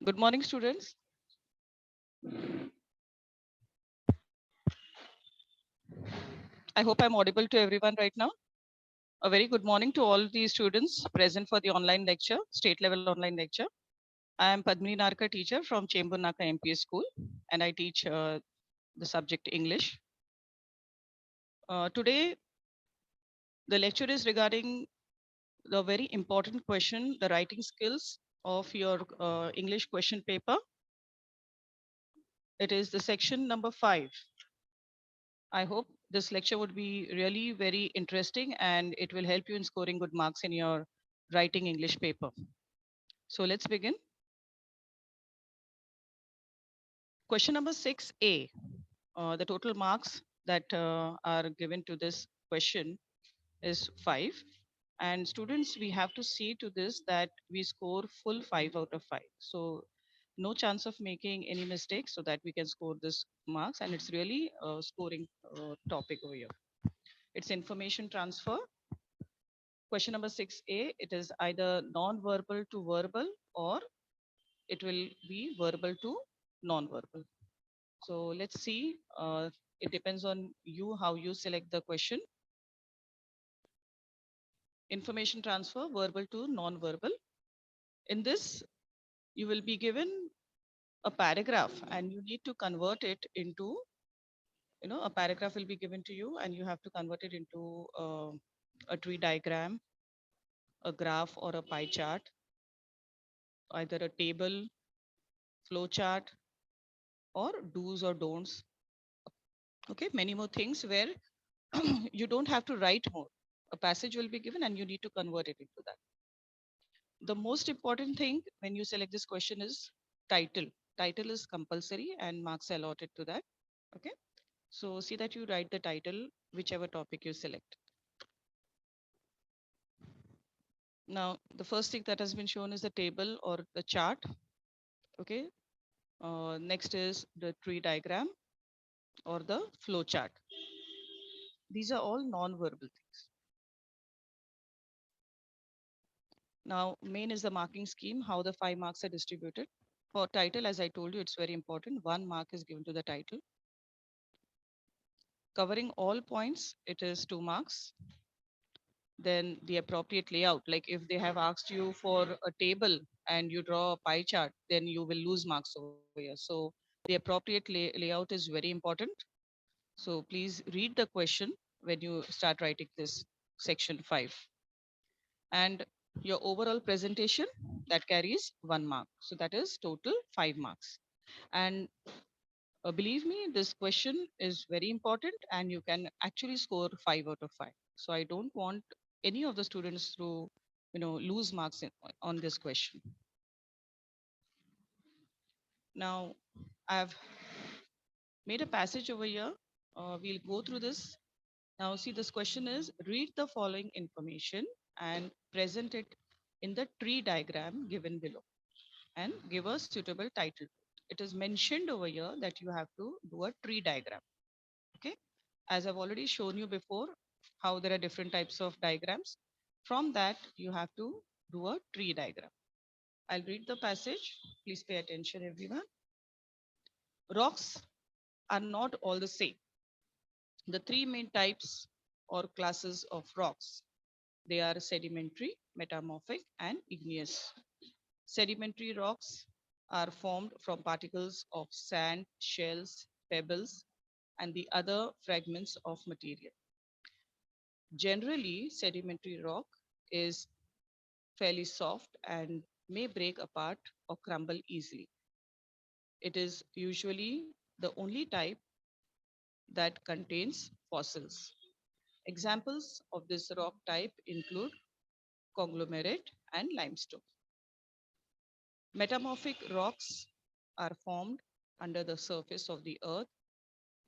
Good morning, students. I hope I'm audible to everyone right now. A very good morning to all the students present for the online lecture, state level online lecture. I am Padmini Narka, teacher from Chembur Naka MPS School, and I teach the subject English. Today, the lecture is regarding the very important question, the writing skills of your English question paper. It is the section number 5. I hope this lecture would be really very interesting and it will help you in scoring good marks in your writing English paper. So let's begin. Question number 6A. The total marks that are given to this question is 5. And students, we have to see to this that we score full 5 out of 5. So no chance of making any mistakes so that we can score this marks. And it's really a scoring topic over here. It's information transfer. Question number 6A, it is either non-verbal to verbal or it will be verbal to non-verbal. So let's see. It depends on you how you select the question. Information transfer, verbal to non-verbal. In this, you will be given a paragraph and you need to convert it into, a paragraph will be given to you and you have to convert it into a tree diagram, a graph or a pie chart, either a table, flow chart, or do's or don'ts. Okay, many more things where you don't have to write more. A passage will be given and you need to convert it into that. The most important thing when you select this question is title. Title is compulsory and marks are allotted to that. Okay, so see that you write the title, whichever topic you select. Now, the first thing that has been shown is the table or the chart. Okay, next is the tree diagram or the flow chart. These are all non-verbal things. Now, main is the marking scheme, how the 5 marks are distributed. For title, as I told you, it's very important. 1 mark is given to the title. Covering all points, it is 2 marks. Then the appropriate layout, like if they have asked you for a table and you draw a pie chart, then you will lose marks over here. So the appropriate layout is very important. So please read the question when you start writing this section 5. And your overall presentation that carries 1 mark. So that is total 5 marks. And believe me, this question is very important and you can actually score 5 out of 5. So I don't want any of the students to, lose marks on this question. Now, I've made a passage over here. We'll go through this. Now, see, this question is read the following information and present it in the tree diagram given below and give a suitable title. It is mentioned over here that you have to do a tree diagram. Okay. As I've already shown you before, how there are different types of diagrams. From that, you have to do a tree diagram. I'll read the passage. Please pay attention, everyone. Rocks are not all the same. The 3 main types or classes of rocks, they are sedimentary, metamorphic, and igneous. Sedimentary rocks are formed from particles of sand, shells, pebbles, and the other fragments of material. Generally, sedimentary rock is fairly soft and may break apart or crumble easily. It is usually the only type that contains fossils. Examples of this rock type include conglomerate and limestone. Metamorphic rocks are formed under the surface of the earth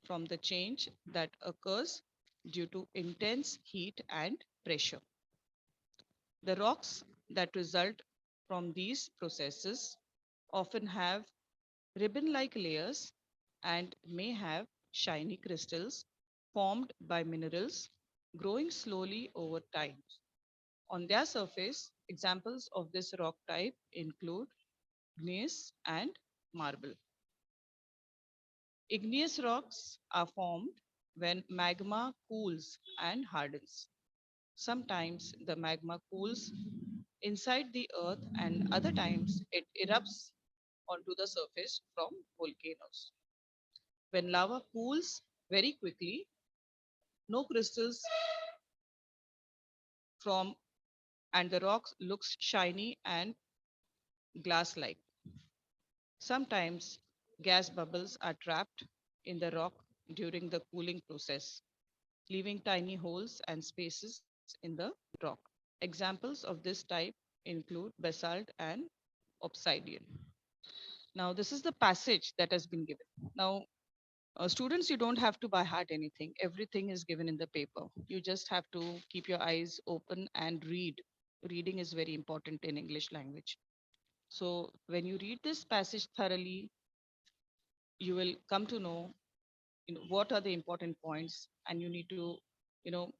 from the change that occurs due to intense heat and pressure. The rocks that result from these processes often have ribbon-like layers and may have shiny crystals formed by minerals growing slowly over time. On their surface, examples of this rock type include igneous, and marble. Igneous rocks are formed when magma cools and hardens. Sometimes the magma cools inside the earth, and other times it erupts onto the surface from volcanoes. When lava cools very quickly, no crystals from and the rock looks shiny and glass like. Sometimes gas bubbles are trapped in the rock during the cooling process, leaving tiny holes and spaces in the rock. Examples of this type include basalt and obsidian. Now, this is the passage that has been given. Now, students, you don't have to by heart anything. Everything is given in the paper. You just have to keep your eyes open and read. Reading is very important in English language. So, when you read this passage thoroughly, you will come to know, what are the important points, and you need to,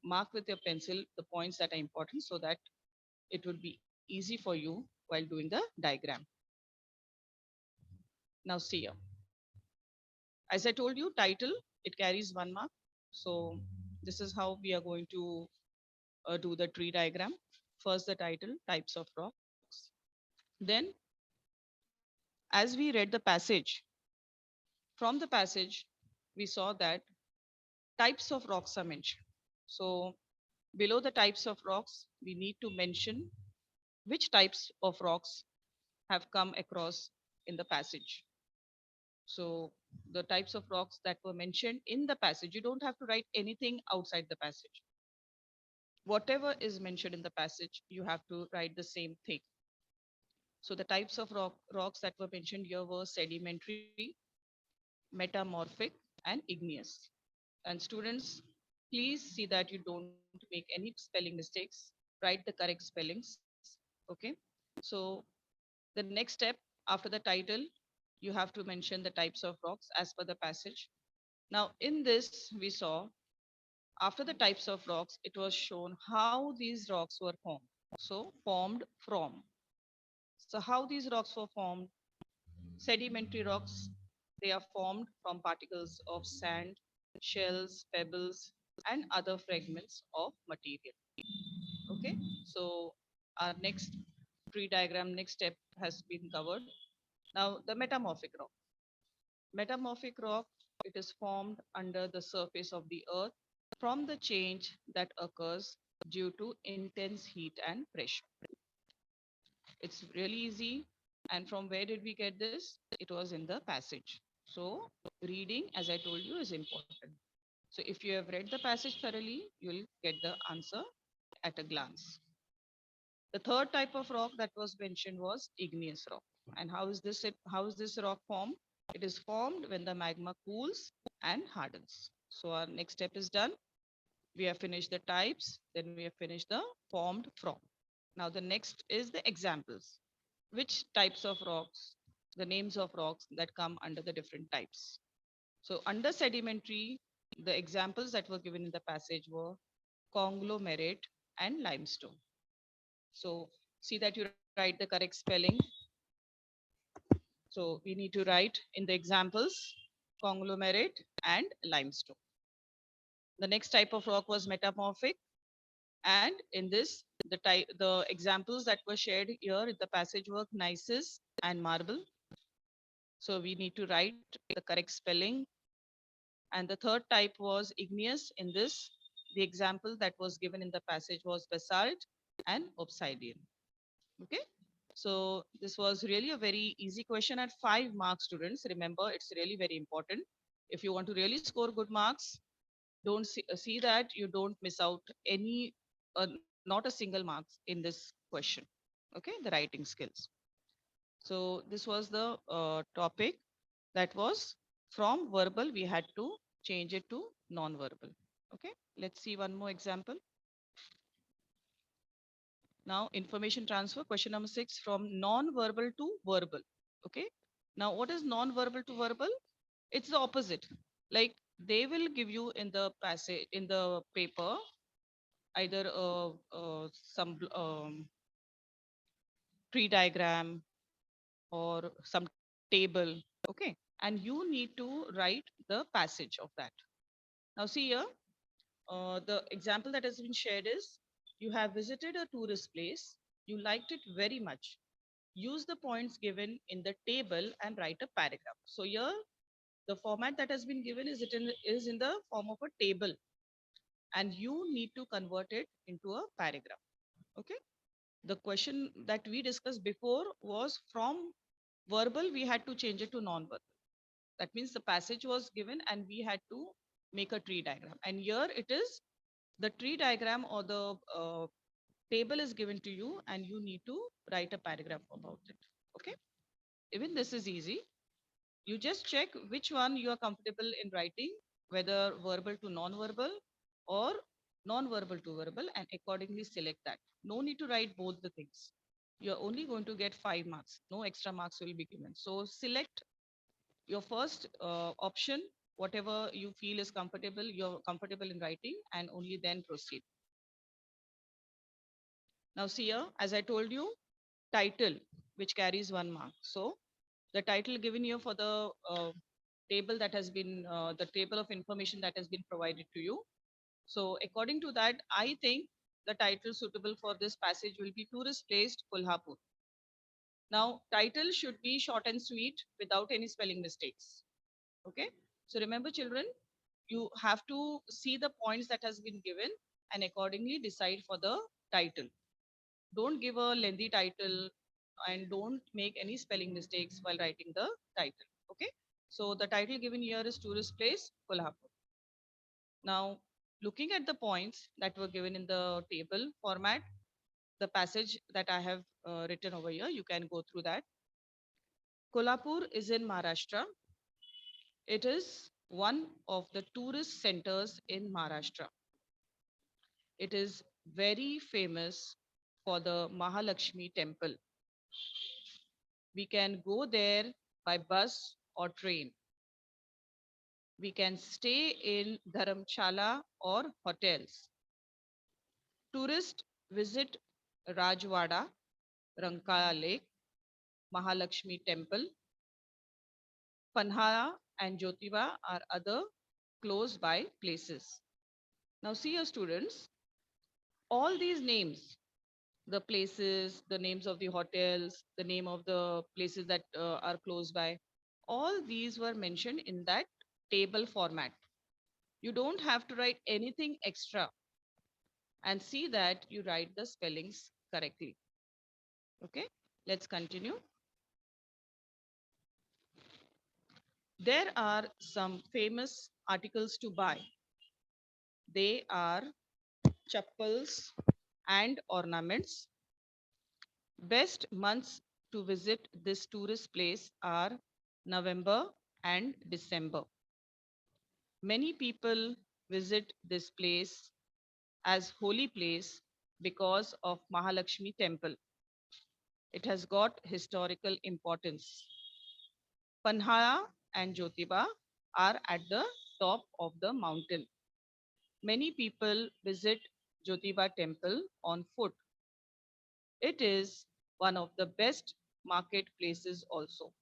mark with your pencil the points that are important so that it will be easy for you while doing the diagram. Now, see here. As I told you, title, it carries 1 mark. So this is how we are going to do the tree diagram. First, the title, types of rocks. Then, as we read the passage, from the passage, we saw that types of rocks are mentioned. So below the types of rocks, we need to mention which types of rocks have come across in the passage. So the types of rocks that were mentioned in the passage, you don't have to write anything outside the passage. Whatever is mentioned in the passage, you have to write the same thing. So the types of rocks that were mentioned here were sedimentary, metamorphic, and igneous. And students, please see that you don't make any spelling mistakes. Write the correct spellings. Okay. So the next step after the title, you have to mention the types of rocks as per the passage. Now, in this, we saw after the types of rocks, it was shown how these rocks were formed. So, formed from. So, how these rocks were formed? Sedimentary rocks, they are formed from particles of sand, shells, pebbles, and other fragments of material. Okay, so our next tree diagram, next step has been covered. Now, the metamorphic rock. Metamorphic rock, it is formed under the surface of the earth from the change that occurs due to intense heat and pressure. It's really easy. And from where did we get this? It was in the passage. So, reading, as I told you, is important. So, if you have read the passage thoroughly, you'll get the answer at a glance. The third type of rock that was mentioned was igneous rock. And how is this rock formed? It is formed when the magma cools and hardens. So our next step is done. We have finished the types, then we have finished the formed from. Now the next is the examples. Which types of rocks, the names of rocks that come under the different types. So under sedimentary, the examples that were given in the passage were conglomerate and limestone. So see that you write the correct spelling. So we need to write in the examples conglomerate and limestone. The next type of rock was metamorphic, and in this the examples that were shared here in the passage were gneiss and marble. So we need to write the correct spelling. And the third type was igneous. In this, the example that was given in the passage was basalt and obsidian. Okay. So this was really a very easy question at 5 marks, students. Remember, it's really very important. If you want to really score good marks, don't see that you don't miss out any, not a single marks in this question. Okay, the writing skills. So this was the topic that was from verbal. We had to change it to non-verbal. Okay, let's see one more example. Now, information transfer, question number 6, from non-verbal to verbal. Okay. Now, what is non-verbal to verbal? It's the opposite. Like they will give you in the passage, in the paper, either some tree diagram or some table. Okay. And you need to write the passage of that. Now, see here, the example that has been shared is you have visited a tourist place, you liked it very much. Use the points given in the table and write a paragraph. So, here, the format that has been given is in the form of a table, and you need to convert it into a paragraph. Okay. The question that we discussed before was from verbal, we had to change it to non-verbal. That means the passage was given and we had to make a tree diagram. And here it is the tree diagram or the table is given to you and you need to write a paragraph about it. Okay. Even this is easy. You just check which one you are comfortable in writing, whether verbal to non-verbal or non-verbal to verbal, and accordingly select that. No need to write both the things. You're only going to get 5 marks. No extra marks will be given. So select your first option, whatever you feel is comfortable, you're comfortable in writing, and only then proceed. Now, see here, as I told you, title, which carries 1 mark. So, the title given here for the table that has been, the table of information that has been provided to you. So, according to that, I think the title suitable for this passage will be Tourist Placed Kolhapur. Now, title should be short and sweet without any spelling mistakes. Okay. So, remember, children, you have to see the points that has been given and accordingly decide for the title. Don't give a lengthy title and don't make any spelling mistakes while writing the title. Okay. So the title given here is Tourist Place, Kolhapur. Now, looking at the points that were given in the table format, the passage that I have written over here, you can go through that. Kolhapur is in Maharashtra. It is one of the tourist centers in Maharashtra. It is very famous for the Mahalakshmi temple. We can go there by bus or train. We can stay in dharamshala or hotels. Tourists visit Rajwada, Rankaya Lake, Mahalakshmi temple, Panhala and Jyotiba are other close by places. Now see your students, all these names, the places, the names of the hotels, the name of the places that are close by, all these were mentioned in that table format. You don't have to write anything extra, and see that you write the spellings correctly. Okay, let's continue. There are some famous articles to buy. They are chappals and ornaments. Best months to visit this tourist place are November and December. Many people visit this place as holy place because of Mahalakshmi temple. It has got historical importance. Panhala and Jyotiba are at the top of the mountain. Many people visit Jyotiba temple on foot. It is one of the best market places also.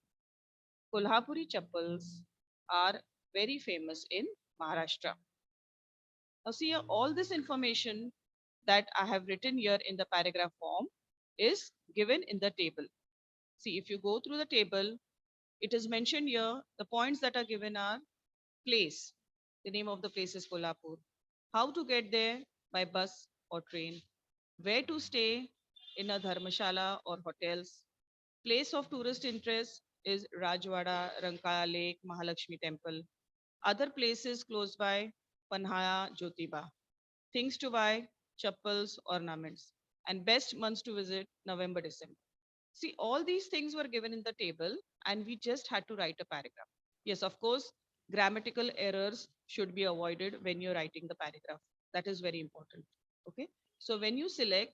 Kolhapuri chappals are very famous in Maharashtra. Now see here, all this information that I have written here in the paragraph form is given in the table. See, if you go through the table, it is mentioned here, the points that are given are place. The name of the place is Kolhapur. How to get there? By bus or train. Where to stay? In a dharmashala or hotels. Place of tourist interest is Rajwada, Rankaya Lake, Mahalakshmi Temple. Other places close by, Panhaya, Jyotiba. Things to buy, chappals, ornaments. And best months to visit, November, December. See, all these things were given in the table and we just had to write a paragraph. Yes, of course, grammatical errors should be avoided when you're writing the paragraph. That is very important. Okay. So when you select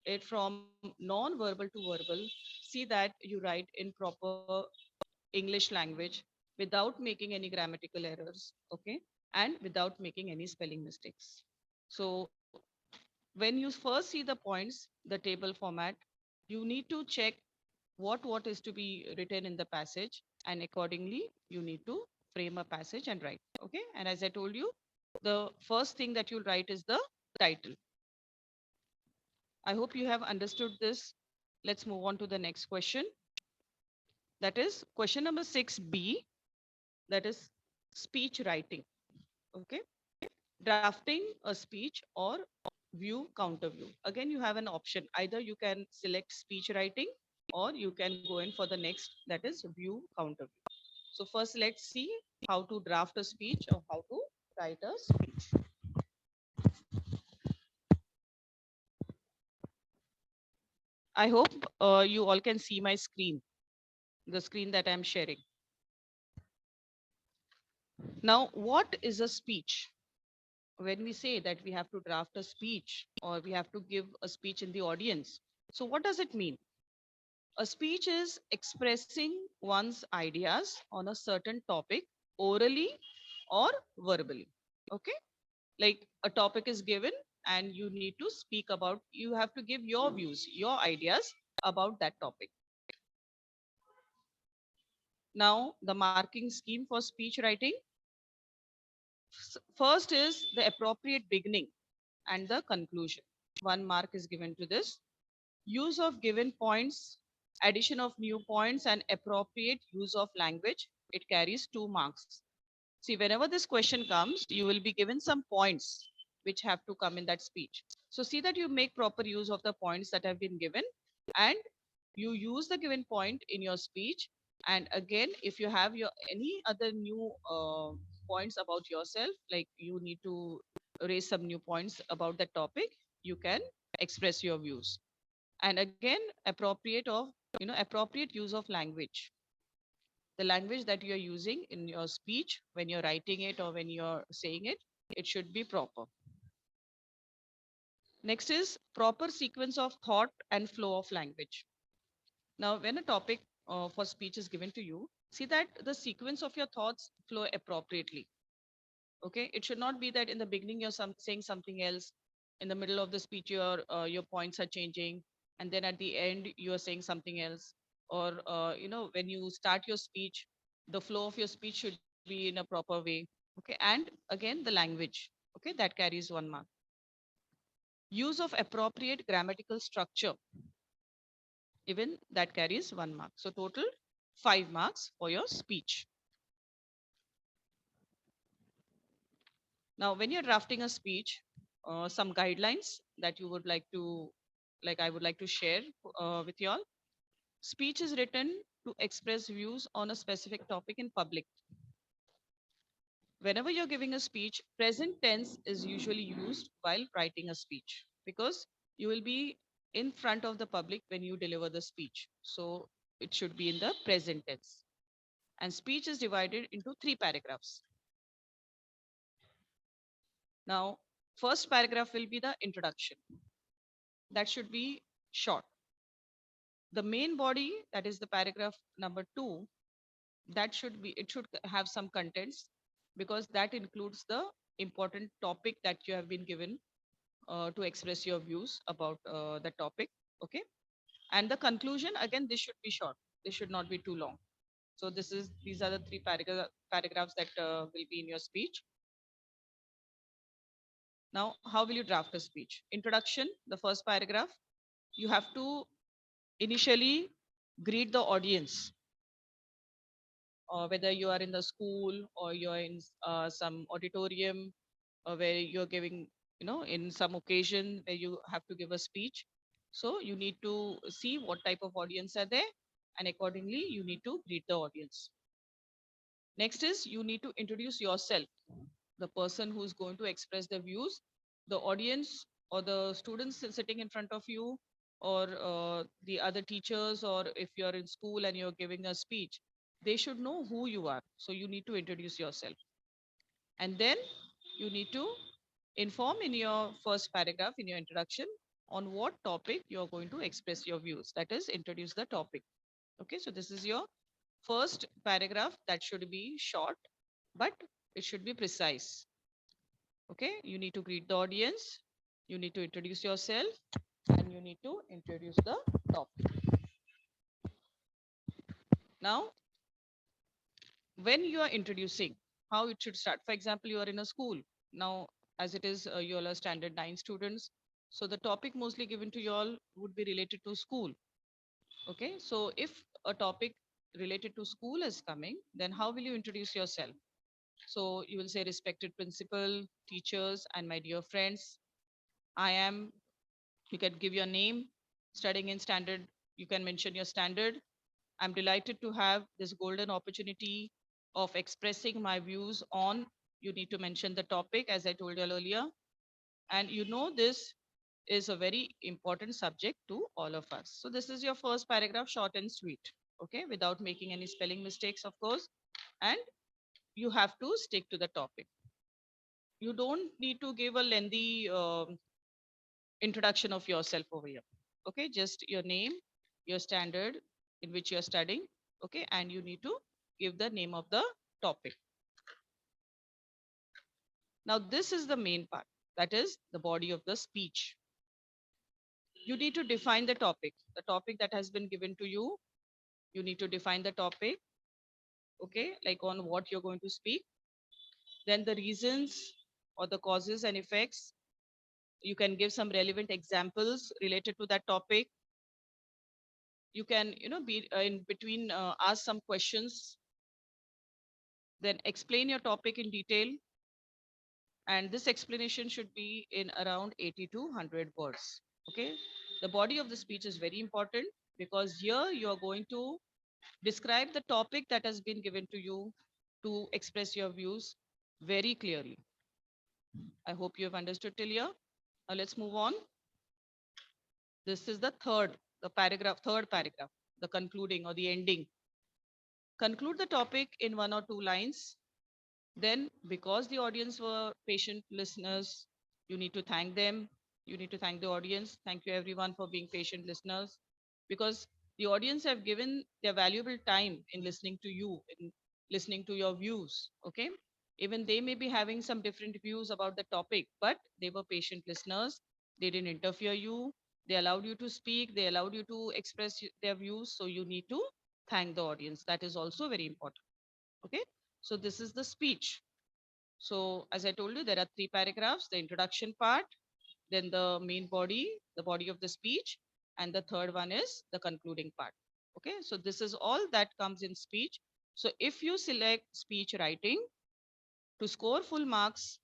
it from non-verbal to verbal, see that you write in proper English language without making any grammatical errors. Okay. And without making any spelling mistakes. So when you first see the points, the table format, you need to check what is to be written in the passage, and accordingly you need to frame a passage and write. Okay, and as I told you, the first thing that you'll write is the title. I hope you have understood this. Let's move on to the next question. That is question number 6b, that is speech writing. Okay, drafting a speech or view counter view. Again, you have an option. Either you can select speech writing or you can go in for the next, that is view counter view. So first let's see how to draft a speech or how to write a speech. I hope you all can see my screen, the screen that I'm sharing. Now, what is a speech? When we say that we have to draft a speech or we have to give a speech in the audience, so what does it mean? A speech is expressing one's ideas on a certain topic orally or verbally. Okay? Like a topic is given and you need to speak about, you have to give your views, your ideas about that topic. Now, the marking scheme for speech writing. First is the appropriate beginning and the conclusion. 1 mark is given to this. Use of given points, addition of new points, and appropriate use of language, it carries 2 marks. See, whenever this question comes, you will be given some points which have to come in that speech. So see that you make proper use of the points that have been given and you use the given point in your speech. And again, if you have your any other new points about yourself, like you need to raise some new points about that topic, you can express your views. And again, appropriate use of language. The language that you're using in your speech when you're writing it or when you're saying it, it should be proper. Next is proper sequence of thought and flow of language. Now, when a topic for speech is given to you, see that the sequence of your thoughts flow appropriately. Okay, it should not be that in the beginning you're saying something else, in the middle of the speech your points are changing, and then at the end you are saying something else. Or when you start your speech, the flow of your speech should be in a proper way. Okay, and again the language. Okay, that carries 1 mark. Use of appropriate grammatical structure, even that carries 1 mark. So total 5 marks for your speech. Now, when you're drafting a speech, some guidelines that you would like to, like I would like to share with you all. Speech is written to express views on a specific topic in public. Whenever you're giving a speech, present tense is usually used while writing a speech because you will be in front of the public when you deliver the speech. So it should be in the present tense. And speech is divided into 3 paragraphs. Now, first paragraph will be the introduction. That should be short. The main body, that is the paragraph number 2, that should be, it should have some contents because that includes the important topic that you have been given to express your views about the topic. Okay, and the conclusion, again, this should be short, this should not be too long. So these are the 3 paragraphs that will be in your speech. Now, how will you draft a speech? Introduction, the first paragraph, you have to initially greet the audience, whether you are in the school or you're in some auditorium, where you're giving, in some occasion where you have to give a speech. So you need to see what type of audience are there, and accordingly you need to greet the audience. Next is you need to introduce yourself, the person who's going to express their views, the audience or the students sitting in front of you, or the other teachers, or if you're in school and you're giving a speech, they should know who you are. So you need to introduce yourself. And then you need to inform in your first paragraph in your introduction on what topic you're going to express your views. That is, introduce the topic. Okay, so this is your first paragraph that should be short, but it should be precise. Okay, you need to greet the audience, you need to introduce yourself, and you need to introduce the topic. Now, when you are introducing, how it should start. For example, you are in a school. Now, as it is, you all are standard 9 students. So the topic mostly given to you all would be related to school. Okay. So if a topic related to school is coming, then how will you introduce yourself? So you will say, respected principal, teachers, and my dear friends. I am, you can give your name, studying in standard, you can mention your standard. I'm delighted to have this golden opportunity of expressing my views on, you need to mention the topic as I told you earlier. And you know, this is a very important subject to all of us. So this is your first paragraph, short and sweet. Okay, without making any spelling mistakes, of course. And you have to stick to the topic. You don't need to give a lengthy introduction of yourself over here. Okay, just your name, your standard in which you're studying. Okay, and you need to give the name of the topic. Now, this is the main part, that is the body of the speech. You need to define the topic that has been given to you. You need to define the topic, okay, like on what you're going to speak, then the reasons or the causes and effects. You can give some relevant examples related to that topic. You can, be in between, ask some questions, then explain your topic in detail. And this explanation should be in around 80 to 100 words. Okay. The body of the speech is very important because here you are going to describe the topic that has been given to you to express your views very clearly. I hope you have understood till here. Now let's move on. This is third paragraph, the concluding or the ending. Conclude the topic in 1 or 2 lines. Then, because the audience were patient listeners, you need to thank them. You need to thank the audience. Thank you, everyone, for being patient listeners. Because the audience have given their valuable time in listening to you, in listening to your views. Okay. Even they may be having some different views about the topic, but they were patient listeners. They didn't interfere you. They allowed you to speak. They allowed you to express their views. So you need to thank the audience. That is also very important. Okay. So this is the speech. So as I told you, there are 3 paragraphs, the introduction part, then the main body, the body of the speech, and the third one is the concluding part. Okay, so this is all that comes in speech. So if you select speech writing, to score full marks,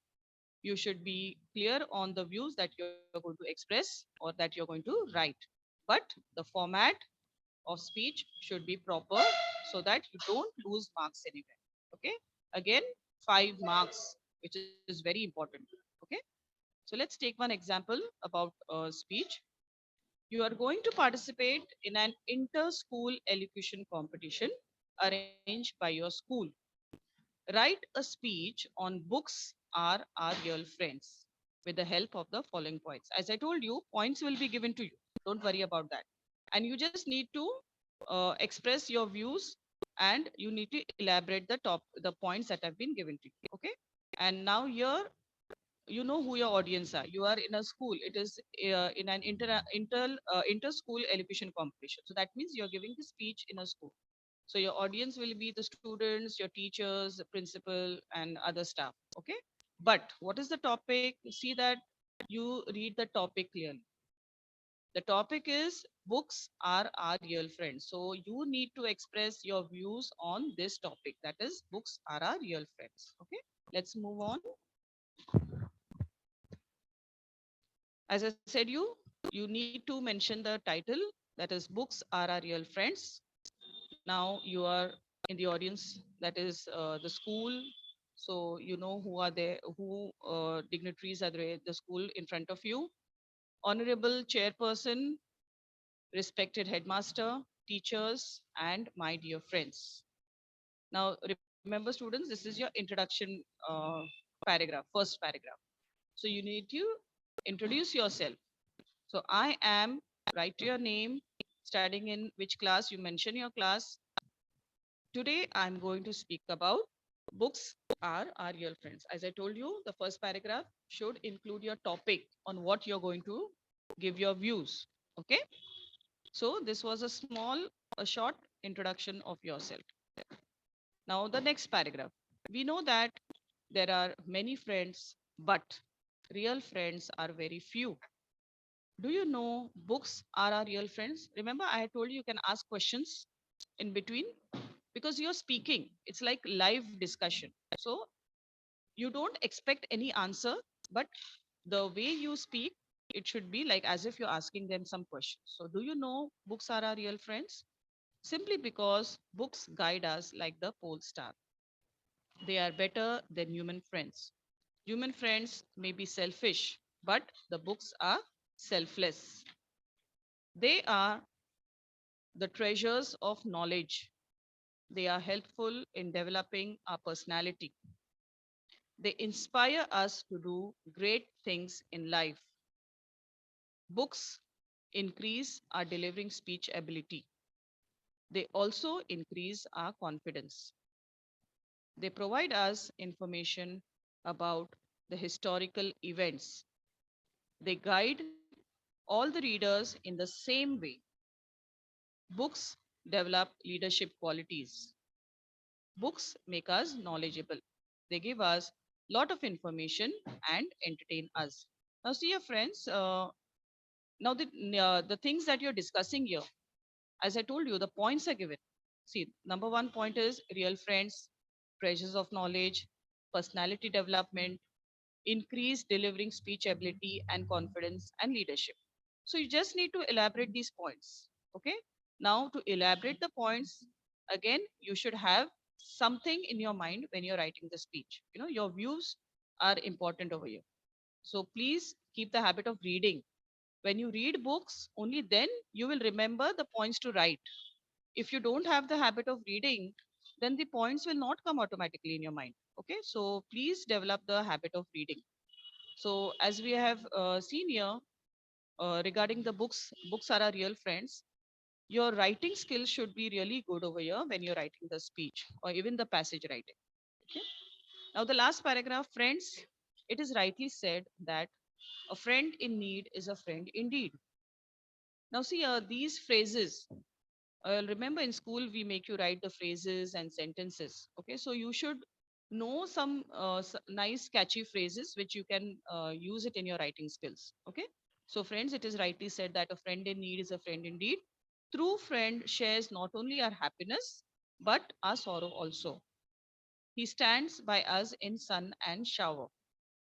you should be clear on the views that you're going to express or that you're going to write. But the format of speech should be proper so that you don't lose marks anywhere. Okay, again, 5 marks, which is very important. Okay, so let's take one example about speech. You are going to participate in an inter-school elocution competition arranged by your school. Write a speech on books are our real friends with the help of the following points. As I told you, points will be given to you. Don't worry about that. And you just need to express your views, and you need to elaborate the points that have been given to you. Okay. And now here, you know who your audience are. You are in a school. It is in an inter school elocution competition. So that means you're giving the speech in a school. So your audience will be the students, your teachers, the principal, and other staff. Okay. But what is the topic? See that you read the topic clearly. The topic is books are our real friends. So you need to express your views on this topic. That is, books are our real friends. Okay. Let's move on. As I said, you need to mention the title, that is books are our real friends. Now you are in the audience, that is the school. So you know who are there, who dignitaries are there at the school in front of you. Honorable chairperson, respected headmaster, teachers, and my dear friends. Now remember, students, this is your introduction first paragraph. So you need to introduce yourself. So I am, write your name, studying in which class, you mention your class. Today I'm going to speak about books are our real friends. As I told you, the first paragraph should include your topic on what you're going to give your views. Okay. So this was a short introduction of yourself. Now, the next paragraph. We know that there are many friends, but real friends are very few. Do you know books are our real friends? Remember, I had told you you can ask questions in between because you're speaking. It's like live discussion. So you don't expect any answer, but the way you speak, it should be like as if you're asking them some questions. So, do you know books are our real friends? Simply because books guide us like the pole star. They are better than human friends. Human friends may be selfish, but the books are selfless. They are the treasures of knowledge. They are helpful in developing our personality. They inspire us to do great things in life. Books increase our delivering speech ability. They also increase our confidence. They provide us information about the historical events. They guide all the readers in the same way. Books develop leadership qualities. Books make us knowledgeable. They give us lot of information and entertain us. Now, see, your friends. Now, the things that you're discussing here, as I told you, the points are given. See, number one point is real friends, treasures of knowledge, personality development, increased delivering speech ability and confidence and leadership. So you just need to elaborate these points. Okay. Now, to elaborate the points, again, you should have something in your mind when you're writing the speech. Your views are important over here. So please keep the habit of reading. When you read books, only then you will remember the points to write. If you don't have the habit of reading, then the points will not come automatically in your mind. Okay. So please develop the habit of reading. So, as we have seen here regarding the books, books are our real friends. Your writing skills should be really good over here when you're writing the speech or even the passage writing. Okay. Now, the last paragraph, friends, it is rightly said that a friend in need is a friend indeed. Now, see, these phrases, remember in school we make you write the phrases and sentences. Okay, so you should know some nice catchy phrases which you can use it in your writing skills. Okay, so friends, it is rightly said that a friend in need is a friend indeed. True friend shares not only our happiness but our sorrow also. He stands by us in sun and shower.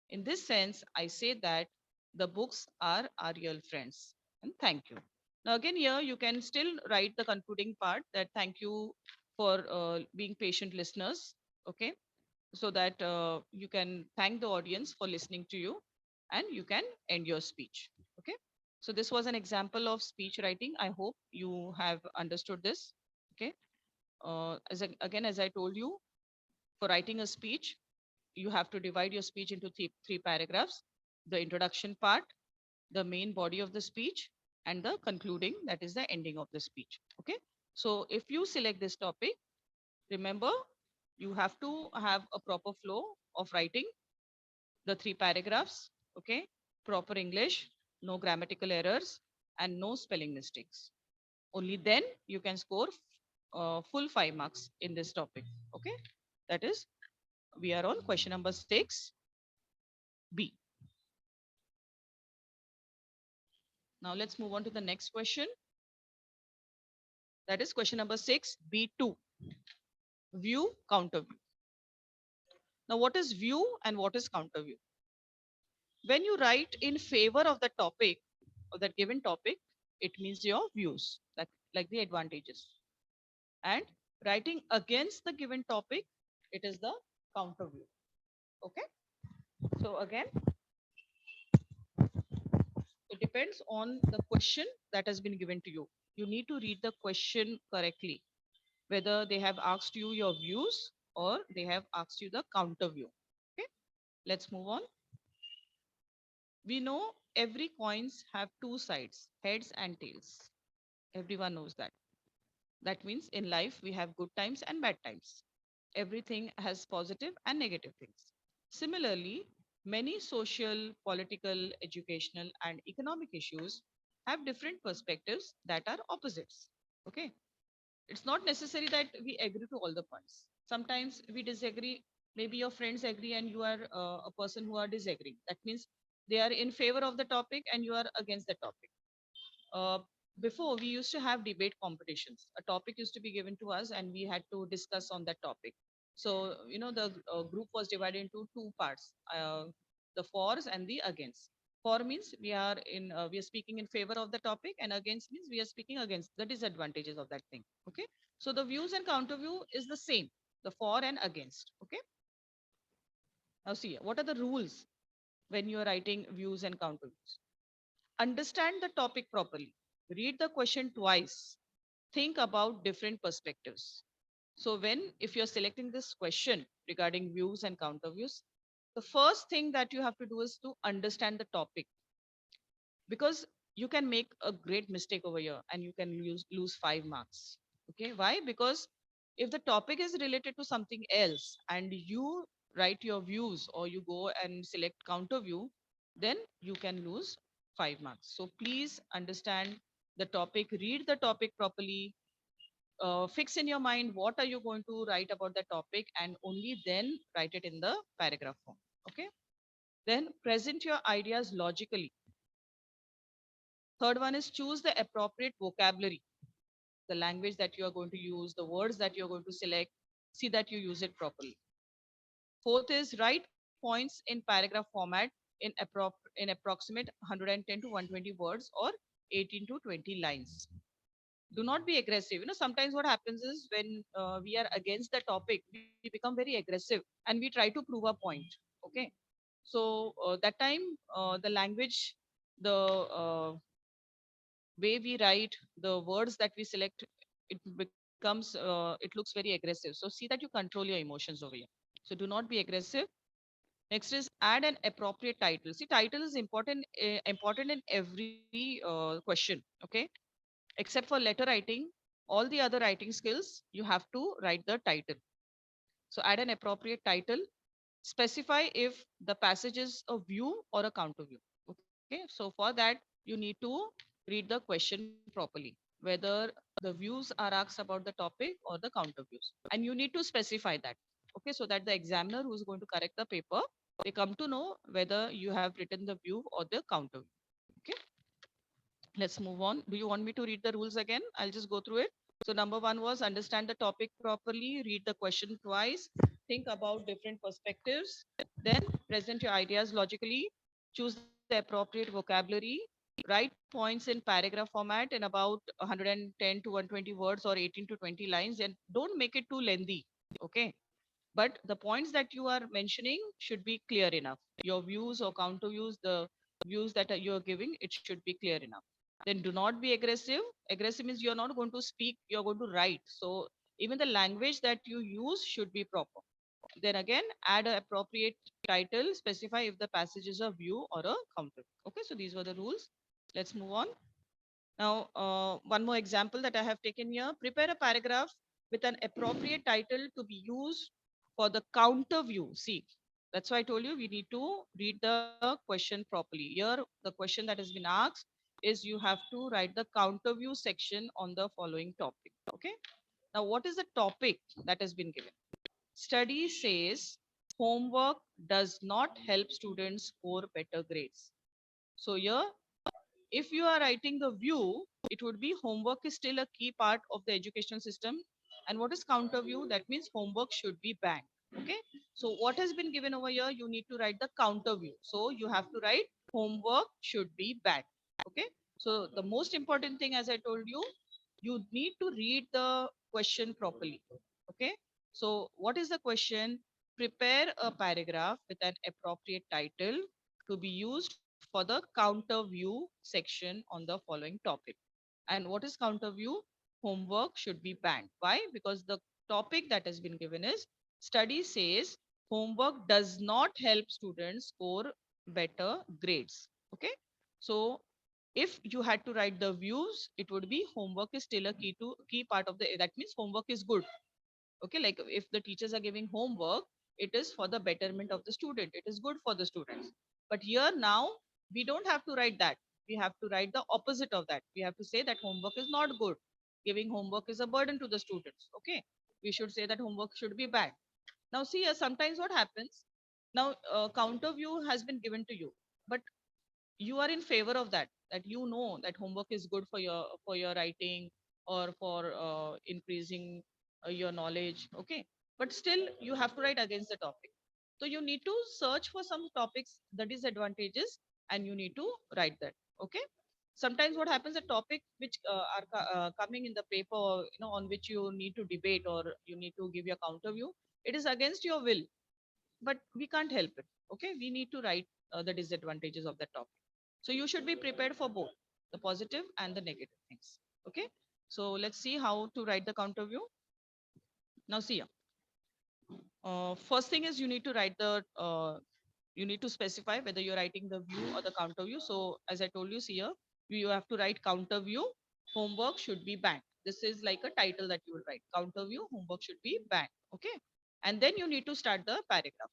In this sense, I say that the books are our real friends. And thank you. Now, again, here you can still write the concluding part that thank you for being patient listeners. Okay. So that you can thank the audience for listening to you and you can end your speech. Okay. So, this was an example of speech writing. I hope you have understood this. Okay. Again, as I told you, for writing a speech, you have to divide your speech into three paragraphs: the introduction part, the main body of the speech, and the concluding, that is the ending of the speech. Okay. So if you select this topic, remember you have to have a proper flow of writing the three paragraphs. Okay. Proper English, no grammatical errors, and no spelling mistakes. Only then you can score full 5 marks in this topic. Okay. That is, we are on question number 6B. Now let's move on to the next question. That is question number 6B2. View, counter view. Now, what is view and what is counter view? When you write in favor of the topic, of that given topic, it means your views, like the advantages. And writing against the given topic, it is the counter view. Okay. So again, it depends on the question that has been given to you. You need to read the question correctly, whether they have asked you your views or they have asked you the counter view. Okay, let's move on. We know every coins have two sides, heads and tails. Everyone knows that. That means in life we have good times and bad times. Everything has positive and negative things. Similarly, many social, political, educational, and economic issues have different perspectives that are opposites. Okay. It's not necessary that we agree to all the points. Sometimes we disagree. Maybe your friends agree and you are a person who are disagreeing. That means they are in favor of the topic and you are against the topic. uh, Before we used to have debate competitions. A topic used to be given to us and we had to discuss on that topic. So the group was divided into two parts, the fors and the against. For means we are speaking in favor of the topic, and against means we are speaking against the disadvantages of that thing. Okay, so the views and counter view is the same, the for and against. Okay, now see what are the rules when you are writing views and counter views. Understand the topic properly. Read the question twice. Think about different perspectives. So, if you're selecting this question regarding views and counter views, the first thing that you have to do is to understand the topic, because you can make a great mistake over here and you can lose 5 marks. Okay, why? Because if the topic is related to something else and you write your views or you go and select counter view, then you can lose 5 marks. So please understand the topic, read the topic properly, fix in your mind what are you going to write about the topic, and only then write it in the paragraph form. Okay, then present your ideas logically. Third one is choose the appropriate vocabulary, the language that you are going to use, the words that you're going to select. See that you use it properly. Fourth is write points in paragraph format in approximate 110 to 120 words or 18 to 20 lines. Do not be aggressive. Sometimes what happens is when we are against the topic, we become very aggressive and we try to prove a point. Okay, so that time the language, the way we write, the words that we select, it looks very aggressive. So see that you control your emotions over here. So do not be aggressive. Next is add an appropriate title. See, title is important in every question. Okay, except for letter writing, all the other writing skills, you have to write the title. So add an appropriate title. Specify if the passage is a view or a counter view. Okay, so for that you need to read the question properly, whether the views are asked about the topic or the counter views, and you need to specify that. Okay, so that the examiner who is going to correct the paper, they come to know whether you have written the view or the counter view. Okay, let's move on. Do you want me to read the rules again? I'll just go through it. So number one was understand the topic properly, read the question twice, think about different perspectives, then present your ideas logically, choose the appropriate vocabulary, write points in paragraph format in about 110 to 120 words or 18 to 20 lines, and don't make it too lengthy. Okay, but the points that you are mentioning should be clear enough. Your views or counter views, the views that you are giving, it should be clear enough. Then do not be aggressive. Aggressive means you're not going to speak, you're going to write. So even the language that you use should be proper. Then again, add an appropriate title, specify if the passage is a view or a counter. Okay, so these were the rules. Let's move on. Now, one more example that I have taken here. Prepare a paragraph with an appropriate title to be used for the counter view. See, that's why I told you we need to read the question properly. Here, the question that has been asked is you have to write the counter view section on the following topic. Okay. Now, what is the topic that has been given? Study says homework does not help students score better grades. So here, if you are writing the view, it would be homework is still a key part of the educational system. And what is counter view? That means homework should be banned. Okay. So what has been given over here? You need to write the counter view. So you have to write homework should be banned. Okay. So the most important thing, as I told you, you need to read the question properly. Okay. So what is the question? Prepare a paragraph with an appropriate title to be used for the counter view section on the following topic. And what is counter view? Homework should be banned. Why? Because the topic that has been given is study says homework does not help students score better grades. Okay. So if you had to write the views, it would be homework is still a key part of the, that means homework is good. Okay, like if the teachers are giving homework, it is for the betterment of the student, it is good for the students. But here now we don't have to write that, we have to write the opposite of that. We have to say that homework is not good. giving homework is a burden to the students. Okay, we should say that homework should be banned. Now, see, sometimes what happens now, counter view has been given to you, but you are in favor of that. That you know that homework is good for your writing or for increasing your knowledge. Okay, but still you have to write against the topic. So you need to search for some topics, the disadvantages, and you need to write that. Okay. Sometimes what happens, a topic which are coming in the paper, on which you need to debate or you need to give your counter view, it is against your will, but we can't help it. Okay, we need to write the disadvantages of that topic. So you should be prepared for both the positive and the negative things. Okay, so let's see how to write the counter view. Now see, first thing is you need to write the you need to specify whether you're writing the view or the counter view. So as I told you, see here, you have to write counter view, homework should be banned. This is like a title that you will write, counter view, homework should be banned. Okay, and then you need to start the paragraph.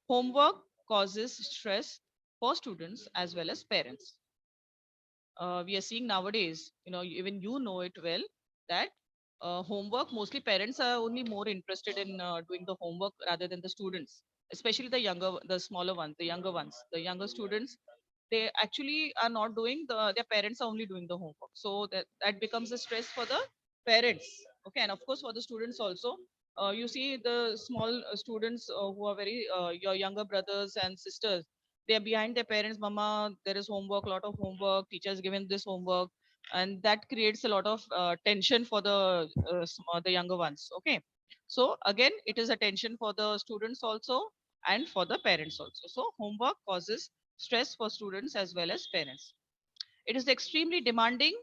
Homework causes stress for students as well as parents. We are seeing nowadays, even you know it well, that homework, mostly parents are only more interested in doing the homework rather than the students, especially the smaller ones, the younger ones, the younger students. They actually are not doing their parents are only doing the homework. So that becomes a stress for the parents. Okay, and of course for the students also. You see the small students who are very your younger brothers and sisters, they are behind their parents. Mama, there is homework, lot of homework, teachers given this homework, and that creates a lot of tension for the younger ones. Okay, so again it is a tension for the students also and for the parents also. So homework causes stress for students as well as parents. It is extremely demanding,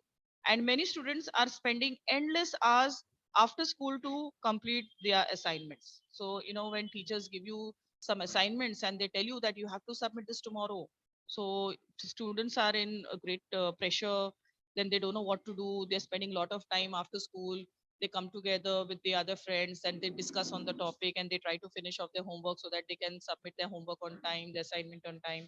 and many students are spending endless hours after school to complete their assignments. So, when teachers give you some assignments and they tell you that you have to submit this tomorrow, so students are in a great pressure. Then they don't know what to do. They're spending a lot of time after school. They come together with the other friends and they discuss on the topic and they try to finish off their homework so that they can submit their homework on time, the assignment on time.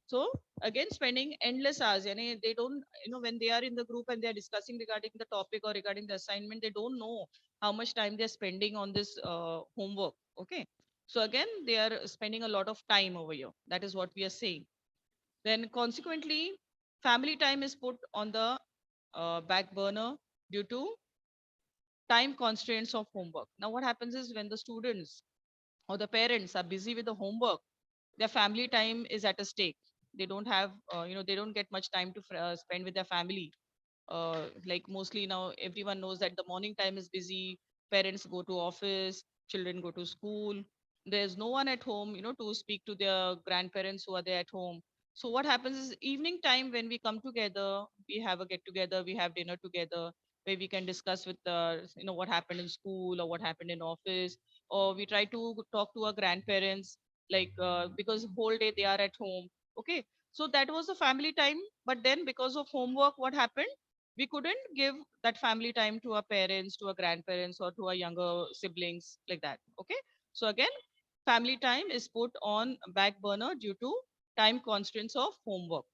So again, spending endless hours. They don't, when they are in the group and they are discussing regarding the topic or regarding the assignment, they don't know how much time they're spending on this homework. Okay. So again, they are spending a lot of time over here. That is what we are saying. Then consequently, family time is put on the back burner due to time constraints of homework. Now, what happens is when the students or the parents are busy with the homework, their family time is at a stake. They don't have they don't get much time to spend with their family. Like mostly now everyone knows that the morning time is busy, parents go to office, children go to school, there's no one at home to speak to their grandparents who are there at home. So what happens is evening time, when we come together, we have a get together, we have dinner together, where we can discuss with what happened in school or what happened in office, or we try to talk to our grandparents, like because whole day they are at home. Okay, so that was the family time. But then because of homework, what happened, we couldn't give that family time to our parents, to our grandparents, or to our younger siblings, like that. Okay, so again, family time is put on back burner due to time constraints of homework.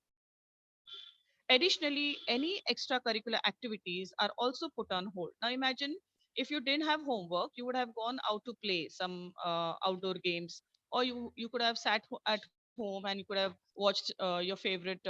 Additionally, any extracurricular activities are also put on hold. Now imagine, if you didn't have homework, you would have gone out to play some outdoor games, or you could have sat at home and you could have watched your favorite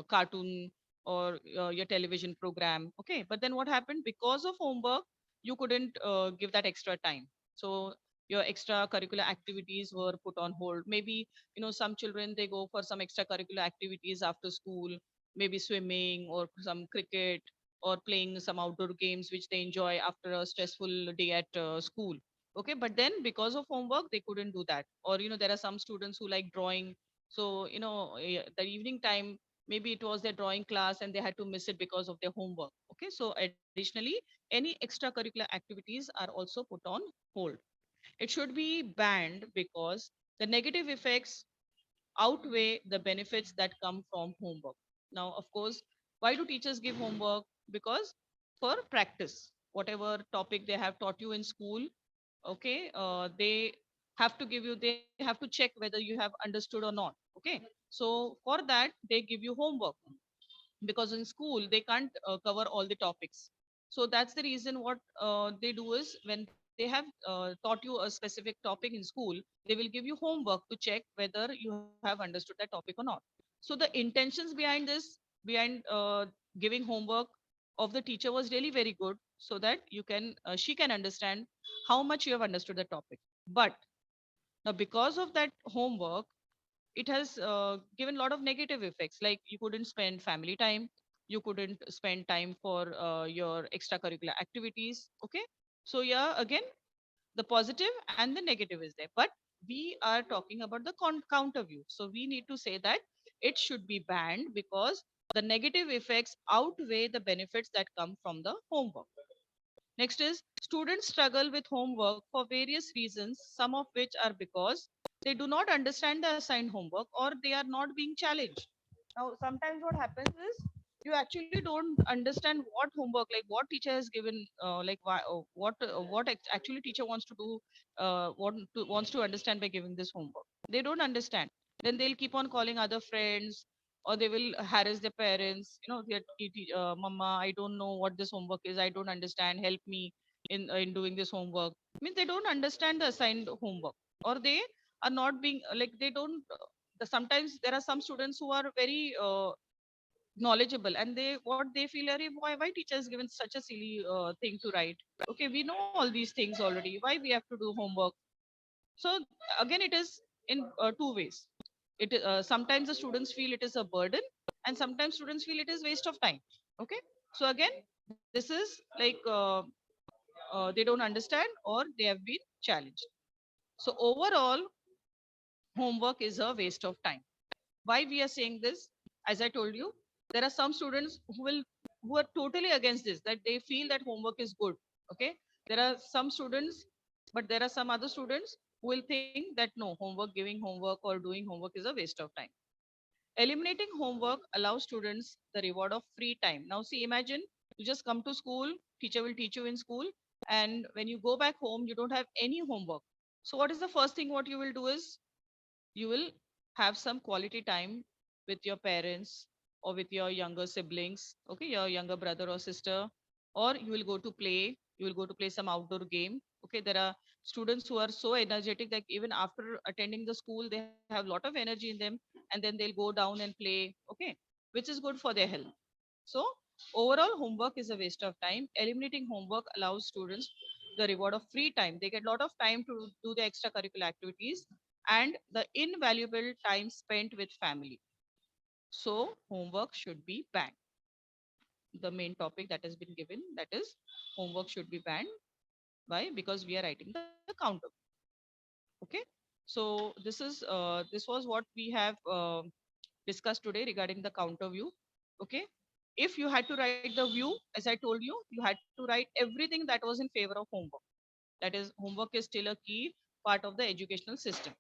cartoon or your television program. Okay, but then what happened, because of homework, you couldn't give that extra time. So your extracurricular activities were put on hold. Maybe some children, they go for some extracurricular activities after school, maybe swimming or some cricket or playing some outdoor games which they enjoy after a stressful day at school. Okay, but then because of homework they couldn't do that. Or there are some students who like drawing. So the evening time, maybe it was their drawing class and they had to miss it because of their homework. Okay, so additionally, any extracurricular activities are also put on hold. It should be banned because the negative effects outweigh the benefits that come from homework. Now, of course, why do teachers give homework? Because for practice, whatever topic they have taught you in school, okay, they have to check whether you have understood or not. Okay, so for that they give you homework, because in school they can't cover all the topics. So that's the reason what they do is when they have taught you a specific topic in school, they will give you homework to check whether you have understood that topic or not. So the intentions behind this, behind giving homework of the teacher was really very good, so that you can she can understand how much you have understood the topic. But now because of that homework, it has given a lot of negative effects, like you couldn't spend family time, you couldn't spend time for your extracurricular activities. Okay, so yeah, again, the positive and the negative is there, but we are talking about the counter view, so we need to say that it should be banned because the negative effects outweigh the benefits that come from the homework. Next is students struggle with homework for various reasons, some of which are because they do not understand the assigned homework or they are not being challenged. Now, sometimes what happens is you actually don't understand what homework, like what teacher has given, like why, what actually teacher wants to do, wants to understand by giving this homework. They don't understand. Then they'll keep on calling other friends, or they will harass their parents. You know, mama, I don't know what this homework is, I don't understand, help me in doing this homework. Means they don't understand the assigned homework, or they are not being like they don't sometimes there are some students who are very knowledgeable, and what they feel are, why teacher has given such a silly thing to write. Okay, we know all these things already, why we have to do homework? So again, it is in two ways. Sometimes the students feel it is a burden, and sometimes students feel it is waste of time. Okay, so again, this is like they don't understand or they have been challenged. So overall, homework is a waste of time. Why we are saying this? As I told you, there are some students who are totally against this, that they feel that homework is good. Okay, there are some students, but there are some other students who will think that no, homework, giving homework or doing homework is a waste of time. Eliminating homework allows students the reward of free time. Now, see, imagine you just come to school, teacher will teach you in school, and when you go back home, you don't have any homework. So, what is the first thing what you will do is you will have some quality time with your parents or with your younger siblings, okay, your younger brother or sister, or you will go to play, you will go to play some outdoor game. Okay, there are students who are so energetic that even after attending the school, they have a lot of energy in them, and then they'll go down and play. Okay, which is good for their health. So overall, homework is a waste of time. Eliminating homework allows students the reward of free time. They get a lot of time to do the extracurricular activities and the invaluable time spent with family. So homework should be banned. The main topic that has been given, that is homework should be banned. Why? Because we are writing the counter. Okay. So this was what we have discussed today regarding the counter view. Okay. If you had to write the view, as I told you, you had to write everything that was in favor of homework. That is, homework is still a key part of the educational system.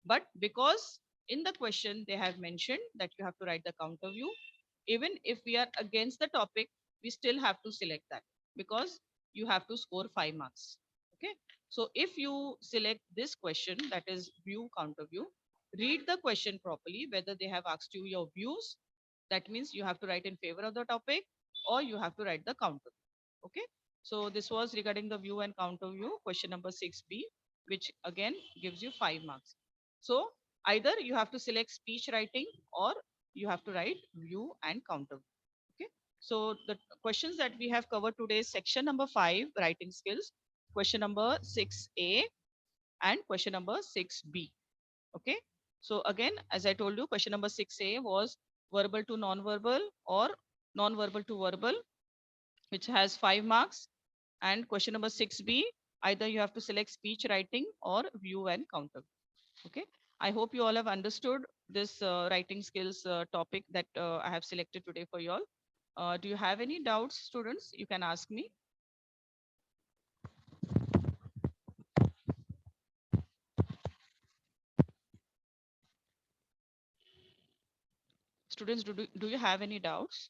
But because in the question they have mentioned that you have to write the counter view, even if we are against the topic, we still have to select that because you have to score 5 marks. Okay. So if you select this question, that is view, counter view, read the question properly, whether they have asked you your views. That means you have to write in favor of the topic or you have to write the counter. Okay. So this was regarding the view and counter view, question number 6B, which again gives you 5 marks. So either you have to select speech writing or you have to write view and counter. Okay. So the questions that we have covered today is section number 5, writing skills, question number 6A and question number 6B. Okay. So again, as I told you, question number 6A was verbal to non-verbal or non-verbal to verbal, which has 5 marks. And question number 6B, either you have to select speech writing or view and counter. Okay. I hope you all have understood this writing skills topic that I have selected today for you all. Do you have any doubts, students? You can ask me. Students, do you have any doubts?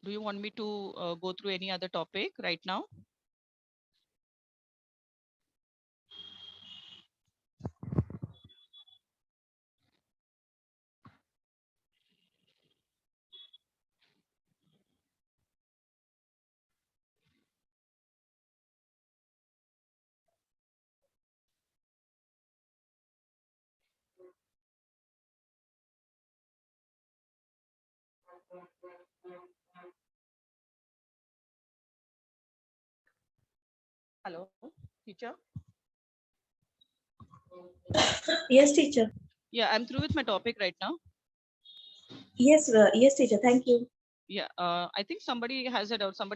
Do you want me to go through any other topic right now? Hello, teacher. Yes, teacher. Yeah, I'm through with my topic right now. Yes, yes, teacher. Thank you. Yeah, I think somebody has a doubt. Somebody